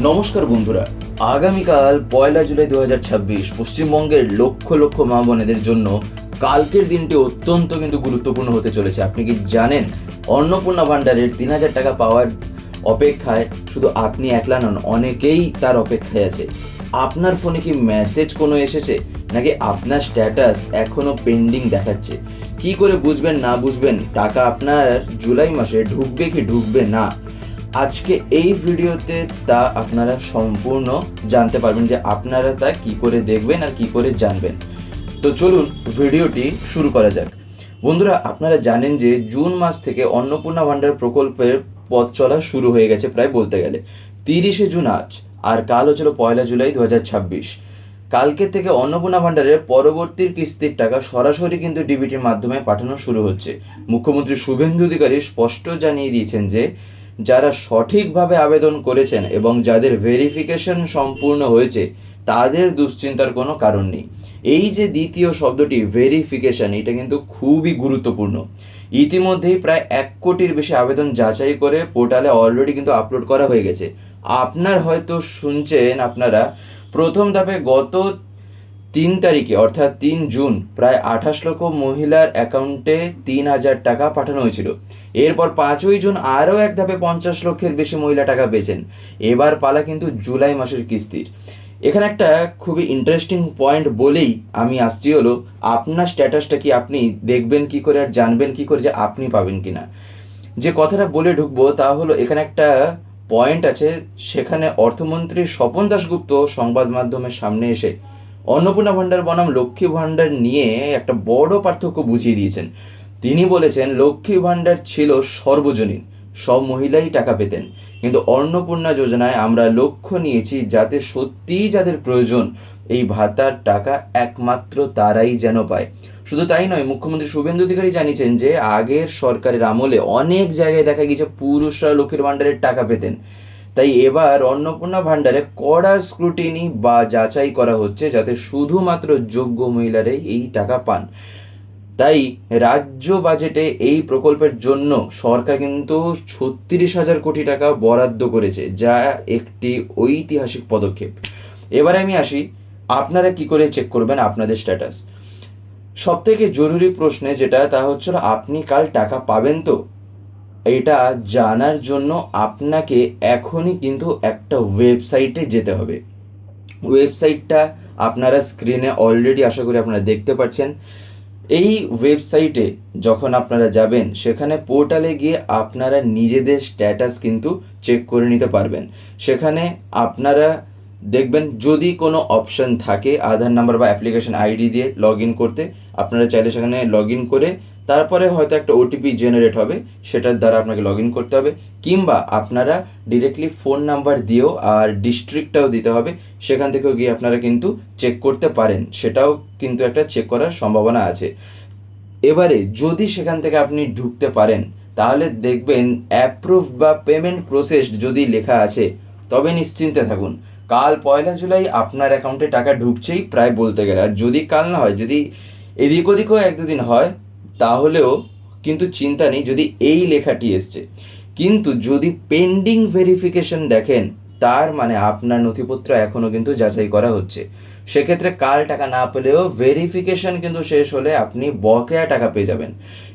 নমস্কার বন্ধুরা, আগামীকাল 1 জুলাই 2026 পশ্চিমবঙ্গের লক্ষ লক্ষ মা বোনেদের জন্য কালকের দিনটি অত্যন্ত কিন্তু গুরুত্বপূর্ণ হতে চলেছে। আপনি কি জানেন অন্নপূর্ণা ভাণ্ডারের 3,000 টাকা পাওয়ার অপেক্ষায় শুধু আপনি একলা নন, অনেকেই তার অপেক্ষায় আছে। আপনার ফোনে কি মেসেজ কোনো এসেছে, নাকি আপনার স্ট্যাটাস এখনো পেন্ডিং দেখাচ্ছে? কি করে বুঝবেন না বুঝবেন টাকা আপনার জুলাই মাসে ঢুকবে কি ঢুকবে না? আজকে এই ভিডিওতে তা আপনারা সম্পূর্ণ জানতে পারবেন যে আপনারা তা কি করে দেখবেন আর কি করে জানবেন। তো চলুন ভিডিওটি শুরু করা যাক। বন্ধুরা, আপনারা জানেন যে জুন মাস থেকে অন্নপূর্ণা ভাণ্ডার প্রকল্পের পথ চলা শুরু হয়ে গেছে প্রায় বলতে গেলে। 30শে জুন আজ, আর কাল হচ্ছিল 1 জুলাই 2026। কালকে থেকে অন্নপূর্ণা ভাণ্ডারের পরবর্তী কিস্তির টাকা সরাসরি কিন্তু ডিবিটির মাধ্যমে পাঠানো শুরু হচ্ছে। মুখ্যমন্ত্রী শুভেন্দু অধিকারী স্পষ্ট জানিয়ে দিয়েছেন যে যারা সঠিকভাবে আবেদন করেছেন এবং যাদের ভেরিফিকেশন সম্পূর্ণ হয়েছে তাদের দুশ্চিন্তার কোনো কারণ নেই। এই যে দ্বিতীয় শব্দটি ভেরিফিকেশন, এটা কিন্তু খুবই গুরুত্বপূর্ণ। ইতিমধ্যেই প্রায় 1 কোটির বেশি আবেদন যাচাই করে পোর্টালে অলরেডি কিন্তু আপলোড করা হয়ে গেছে। আপনার হয়তো শুনছেন আপনারা, প্রথম ধাপে গত 3 তারিখে অর্থাৎ 3 জুন প্রায় 28 লক্ষ মহিলার অ্যাকাউন্টে 3,000 টাকা পাঠানো হয়েছিল। এরপর 5ই জুন আরও এক ধাপে 50 লক্ষের বেশি মহিলা টাকা পেয়েছেন। এবার পালা কিন্তু জুলাই মাসের কিস্তির। এখানে একটা খুবই ইন্টারেস্টিং পয়েন্ট বলেই আমি আসছি, হলো আপনার স্ট্যাটাসটা কি আপনি দেখবেন কি করে আর জানবেন কি করে যে আপনি পাবেন কিনা। যে কথাটা বলে ঢুকবো তা হলো, এখানে একটা পয়েন্ট আছে, সেখানে অর্থমন্ত্রী স্বপন দাশগুপ্ত সংবাদ মাধ্যমের সামনে এসে অন্নপূর্ণা ভাণ্ডার বনাম লক্ষ্মী ভাণ্ডার নিয়ে একটা বড় পার্থক্য বুঝিয়ে দিয়েছেন। তিনি বলেছেন লক্ষ্মী ভাণ্ডার ছিল সর্বজনীন, সব মহিলাই টাকা পেতেন, কিন্তু অন্নপূর্ণা যোজনায় আমরা লক্ষ্য নিয়েছি যাতে সত্যিই যাদের প্রয়োজন এই ভাতার টাকা একমাত্র তারাই যেন পায়। শুধু তাই নয়, মুখ্যমন্ত্রী শুভেন্দু অধিকারী জানিয়েছেন যে আগের সরকারের আমলে অনেক জায়গায় দেখা গিয়েছে পুরুষরা লক্ষ্মীর ভাণ্ডারের টাকা পেতেন। তাই এবার অন্নপূর্ণা ভাণ্ডারে কড়া স্ক্রুটিনি বা যাচাই করা হচ্ছে যাতে শুধুমাত্র যোগ্য মহিলারাই এই টাকা পান। তাই রাজ্য বাজেটে এই প্রকল্পের জন্য সরকার কিন্তু 36,000 কোটি টাকা বরাদ্দ করেছে, যা একটি ঐতিহাসিক পদক্ষেপ। এবারে আমি আসি, আপনারা কি করে চেক করবেন আপনাদের স্ট্যাটাস। সবথেকে জরুরি প্রশ্নে যেটা, তা হচ্ছে আপনি কাল টাকা পাবেন তো? এটা জানার জন্য আপনাকে এখনই কিন্তু একটা ওয়েবসাইটে যেতে হবে। ওয়েবসাইটটা আপনারা স্ক্রিনে অলরেডি আশা করি আপনারা দেখতে পাচ্ছেন। এই ওয়েবসাইটে যখন আপনারা যাবেন, সেখানে পোর্টালে গিয়ে আপনারা নিজেদের স্ট্যাটাস কিন্তু চেক করে নিতে পারবেন। সেখানে আপনারা দেখবেন যদি কোনো অপশান থাকে আধার নাম্বার বা অ্যাপ্লিকেশন আইডি দিয়ে লগ ইন করতে, আপনারা চাইলে সেখানে লগ ইন করে তারপরে হয়তো একটা ওটিপি জেনারেট হবে, সেটার দ্বারা আপনাকে লগ ইন করতে হবে, কিংবা আপনারা ডিরেক্টলি ফোন নাম্বার দিয়েও আর ডিস্ট্রিক্টটাও দিতে হবে, সেখান থেকেও গিয়ে আপনারা কিন্তু চেক করতে পারেন। সেটাও কিন্তু একটা চেক করার সম্ভাবনা আছে। এবারে যদি সেখান থেকে আপনি ঢুকতে পারেন, তাহলে দেখবেন অ্যাপ্রুভ বা পেমেন্ট প্রসেসড যদি লেখা আছে, তবে নিশ্চিন্তে থাকুন, কাল 1 জুলাই আপনার অ্যাকাউন্টে টাকা ঢুকছেই প্রায় বলতে গেলে। আর যদি কাল না হয়, যদি এদিক ওদিকও 1-2 দিন হয়, তাহলেও কিন্তু চিন্তা নেই, যদি এই লেখাটি এসছে। কিন্তু যদি পেন্ডিং ভেরিফিকেশন দেখেন, তার মানে আপনার নথিপত্র এখনও কিন্তু যাচাই করা হচ্ছে। সেক্ষেত্রে কাল টাকা না পেলেও ভেরিফিকেশন কিন্তু শেষ হলে আপনি বকেয়া টাকা পেয়ে যাবেন।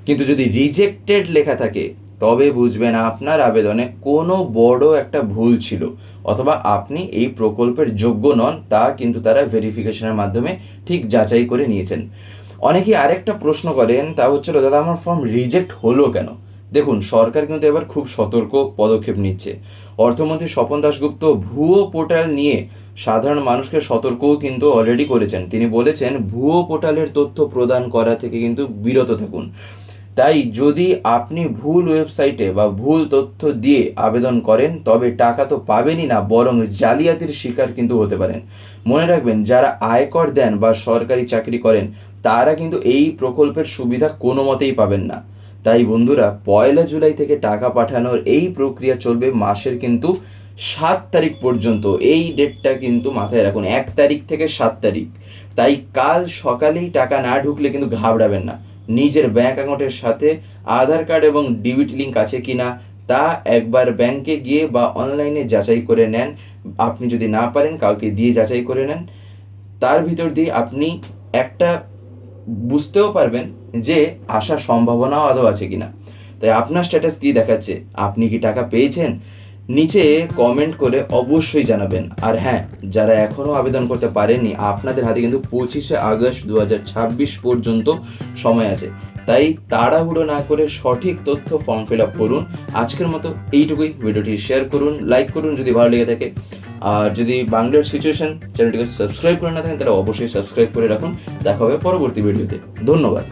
কিন্তু যদি রিজেক্টেড লেখা থাকে, তবে বুঝবেন আপনার আবেদনে কোনো বড় একটা ভুল ছিল, অথবা আপনি এই প্রকল্পের যোগ্য নন, তা কিন্তু তারা ভেরিফিকেশনের মাধ্যমে ঠিক যাচাই করে নিয়েছেন। অনেকেই আরেকটা প্রশ্ন করেন, তা হচ্ছিল দাদা আমার ফর্ম রিজেক্ট হলো কেন? দেখুন, সরকার কিন্তু এবার খুব সতর্ক পদক্ষেপ নিচ্ছে। অর্থমন্ত্রী স্বপন দাশগুপ্ত ভুয়ো পোর্টাল নিয়ে সাধারণ মানুষকে সতর্কও কিন্তু অলরেডি করেছেন। তিনি বলেছেন ভুয়ো পোর্টালের তথ্য প্রদান করা থেকে কিন্তু বিরত থাকুন। তাই যদি আপনি ভুল ওয়েবসাইটে বা ভুল তথ্য দিয়ে আবেদন করেন, তবে টাকা তো পাবেনই না, বরং জালিয়াতির শিকার কিন্তু হতে পারেন। মনে রাখবেন, যারা আয়কর দেন বা সরকারি চাকরি করেন, তারা কিন্তু এই প্রকল্পের সুবিধা কোনো মতেই পাবেন না। তাই বন্ধুরা, 1 জুলাই থেকে টাকা পাঠানোর এই প্রক্রিয়া চলবে মাসের কিন্তু 7 তারিখ পর্যন্ত। এই ডেটটা কিন্তু মাথায় রাখুন, 1 তারিখ থেকে 7 তারিখ। তাই কাল সকালেই টাকা না ঢুকলে কিন্তু ঘাবড়াবেন না। নিজের ব্যাঙ্ক অ্যাকাউন্টের সাথে আধার কার্ড এবং ডিবিটি লিঙ্ক আছে কিনা তা একবার ব্যাংকে গিয়ে বা অনলাইনে যাচাই করে নেন। আপনি যদি না পারেন কাউকে দিয়ে যাচাই করে নেন, তার ভিতর দিয়ে আপনি একটা বুঝতেও পারবেন যে আসার সম্ভাবনাও আদৌ আছে কিনা। তাই আপনার স্ট্যাটাস কি দেখাচ্ছে, আপনি কি টাকা পেয়েছেন, নিচে কমেন্ট করে অবশ্যই জানাবেন। আর হ্যাঁ, যারা এখনও আবেদন করতে পারেননি, আপনাদের হাতে কিন্তু 25শে আগস্ট 2026 পর্যন্ত সময় আছে। তাই তাড়াহুড়ো না করে সঠিক তথ্য ফর্ম ফিল আপ করুন। আজকের মতো এইটুকুই। ভিডিওটি শেয়ার করুন, লাইক করুন যদি ভালো লেগে থাকে। আর যদি বাংলার সিচুয়েশন চ্যানেলটিকে সাবস্ক্রাইব করে না থাকেন তাহলে অবশ্যই সাবস্ক্রাইব করে রাখুন। দেখা হবে পরবর্তী ভিডিওতে। ধন্যবাদ।